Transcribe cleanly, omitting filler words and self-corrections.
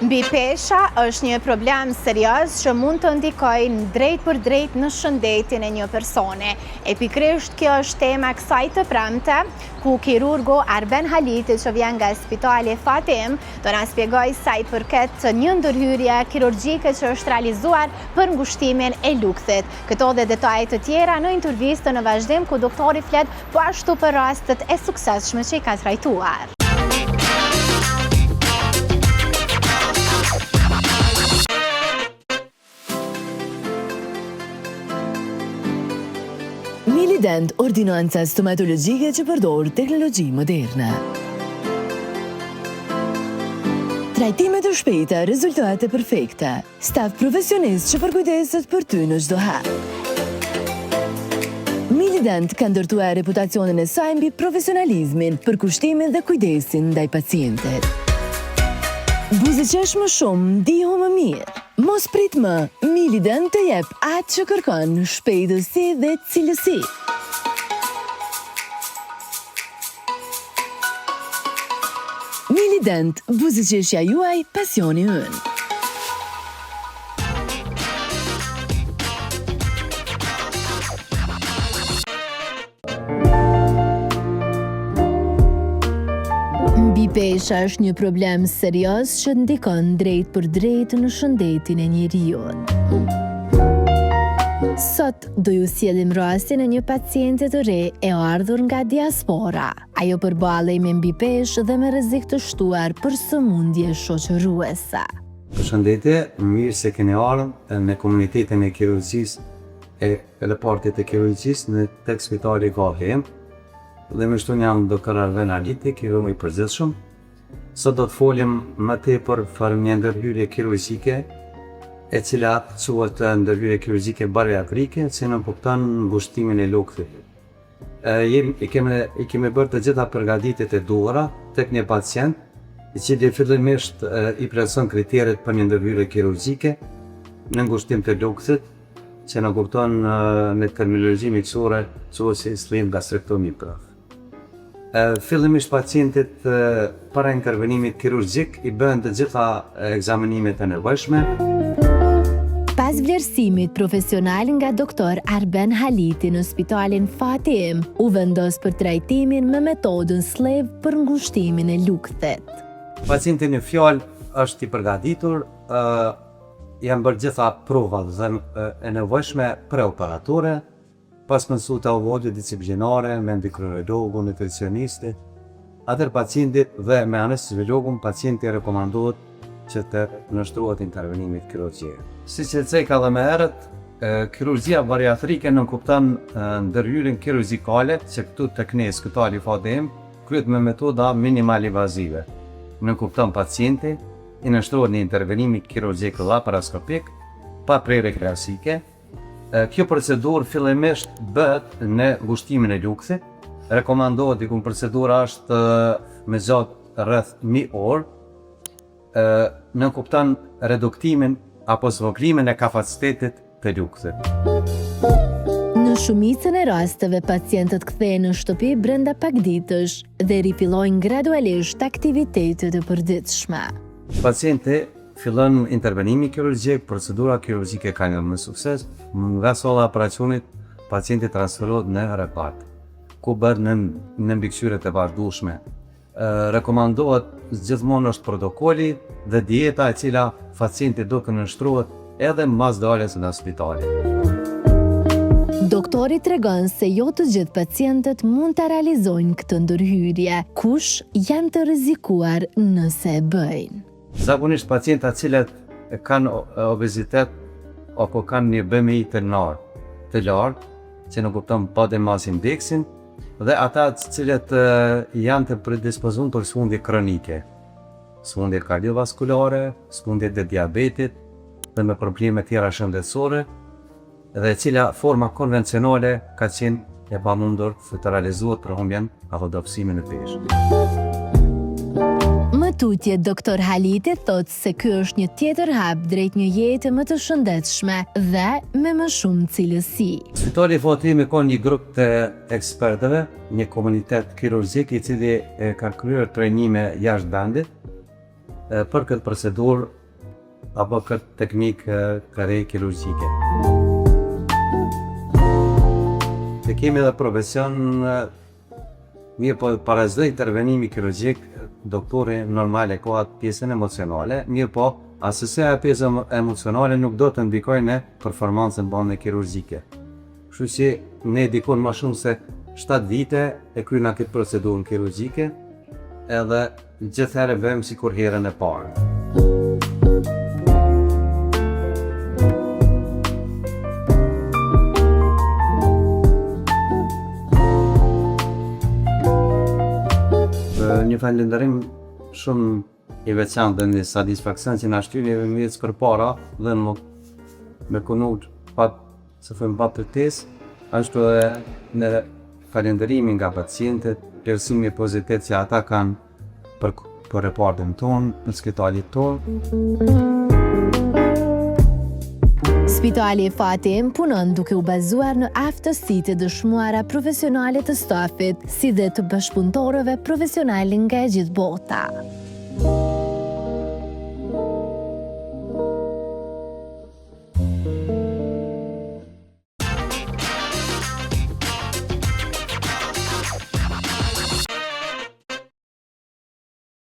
Mbi pesha është një problem serioz që mund të ndikojë drejt për drejt në shëndetin e një personi. Pikërisht kjo është tema kësaj të premte, ku kirurgu Arben Haliti që vjen nga Spitali Fatim do na shpjegojë sa i përket një ndërhyrje kirurgjike që është realizuar për ngushtimin e lukthit. Këto dhe detaje të tjera në intervistë në vazhdim ku doktori flet po ashtu për rastet e suksesshme që i ka trajtuar. Milident, ordinanca stomatologjike që përdor teknologji moderne. Trajtime të shpejta, rezultate perfekte. Staf profesionist që përkujdeset për ty në çdo herë. Milident ka ndërtuar reputacionin e saj mbi profesionalizmin, përkushtimin dhe kujdesin ndaj pacientit. Buzëqesh më shumë, ndihu më mirë. Mos prit më, Milident të jep atë që kërkon, shpejtësi dhe cilësi. Milident, buzëqeshja juaj, pasioni ynë. Mbi pesha është një problem serioz që ndikon drejt për drejt në shëndetin e njeriut. Sot do ju sjellim rastin e një paciente të re e ardhur nga diaspora. Ajo përballej me mbi peshë dhe me rrezik të shtuar për sëmundje shoqëruese. Përshëndetje, mirë se keni ardhur në komunitetin e kirurgjisë e repartit të kirurgjisë në tek Spitali Fatim. Dhe më shtu jam doktor Arben Haliti, kirurg i përgjithshëm. Sot do të folim më tepër për një ndërhyrje kirurgjike, e cila quhet ndërhyrje kirurgjike bariatrike, që nënkupton ngushtimin e lukthit. I kemi bërë të gjitha përgatitjet e duhura tek një pacient, i cili fillimisht i plotson kriteret për një ndërhyrje kirurgjike në ngushtim të lukthit, që nënkupton me terminologji miqësore quhet si slim gastrektomi. Fillimisht pacientit para intervenimit kirurgjik i bën të gjitha ekzamenimet e nevojshme. Pas vlerësimit profesional nga doktor Arben Haliti në Spitalin Fatim, u vendos për trajtimin me metodën SLEV për ngushtimin e lukthit. Pacienti në fjalë është i përgatitur, janë bërë gjitha provat e nevojshme preoperatore, pas konsultave disciplinare me endokrinologun, nutricionisti, atër pacientit dhe me anestesiologun, pacienti rekomandohet që të nështrohet intervenimit kirurgjik. Si që ceka dhe me herët, kirurgjia bariatrike nënkupton ndërhyrjen kirurgjikale, që këtu tek ne Spitali Fatim kryhet me metoda minimal invazive. Nënkupton pacienti, i nështrohet në intervenimi kirurgjik laparoskopik, pa prerje klasike. Kjo procedurë fillimisht bëhet në ngushtimin e lukthit. Rekomandohet dikun procedura është me gjatë rreth 1 orë. Nënkupton reduktimin apo zvogëlimin e kapacitetit të lukthit. Në shumicën e rasteve, pacientët kthehen në shtëpi brenda pak ditësh dhe rifillojnë gradualisht aktivitetet e përditshme. Pacienti fillon intervenimi kirurgjik, procedura kirurgjike ka një me sukses, nga solla operacionit pacienti transferohet në repart, ku bëhet në mbikëqyrjet e vazhdueshme. Rekomandohet gjithmonë është protokoli dhe dieta e cila pacienti do të nënshtrohet edhe mbas daljes nga spitali. Doktori tregon se jo të gjithë pacientët mund të realizojnë këtë ndërhyrje, kush janë të rrezikuar nëse e bëjnë. Zakonisht pacienta cilët kanë obezitet apo kanë një BMI të lartë, që nënkupton body mass indexin, dhe ata cilët janë të predispozuar për sëmundje kronike, sëmundje kardiovaskulare, sëmundje të diabetit dhe me probleme tjera shëndetësore, dhe cila forma konvencionale ka qenë e pamundur të realizohet për humbjen apo dobësimin e peshë. Tutje, doktor Haliti thot se ky është një tjetër hap drejt një jete më të shëndetshme dhe me më shumë cilësi. Spitali Fatimi ka një grup të ekspertëve, një komunitet kirurgjik i cili ka kryer trajnime jashtë vendit, për këtë procedurë apo këtë teknikë kare kirurgjike. Ne kemi edhe profesion, mirë po para çdo intervenimi kirurgjik, doktori normal e ka atë pjesën emocionale, mirë po asësia e pjesën emocionale nuk do të ndikojë në performancën bane kirurgjike. Kështu që ne dikon më shumë se 7 vite e kryna këtë procedurën kirurgjike, edhe gjithherë bëjmë si kur herën e parë. Një falënderim shumë i veçantë dhe një satisfaksion që na shtyri mjetës për para dhe me konut se fëmë pa pretesë, ashtu edhe në falënderimin nga pacientët, plotësimi pozitiv që ata kanë për reportin tonë, në spitalit tonë. Spitali Fatim punon duke u bazuar në aftësitë e dëshmuara profesionale të stafit, si dhe të bashkëpunëtorëve profesional nga gjithë bota.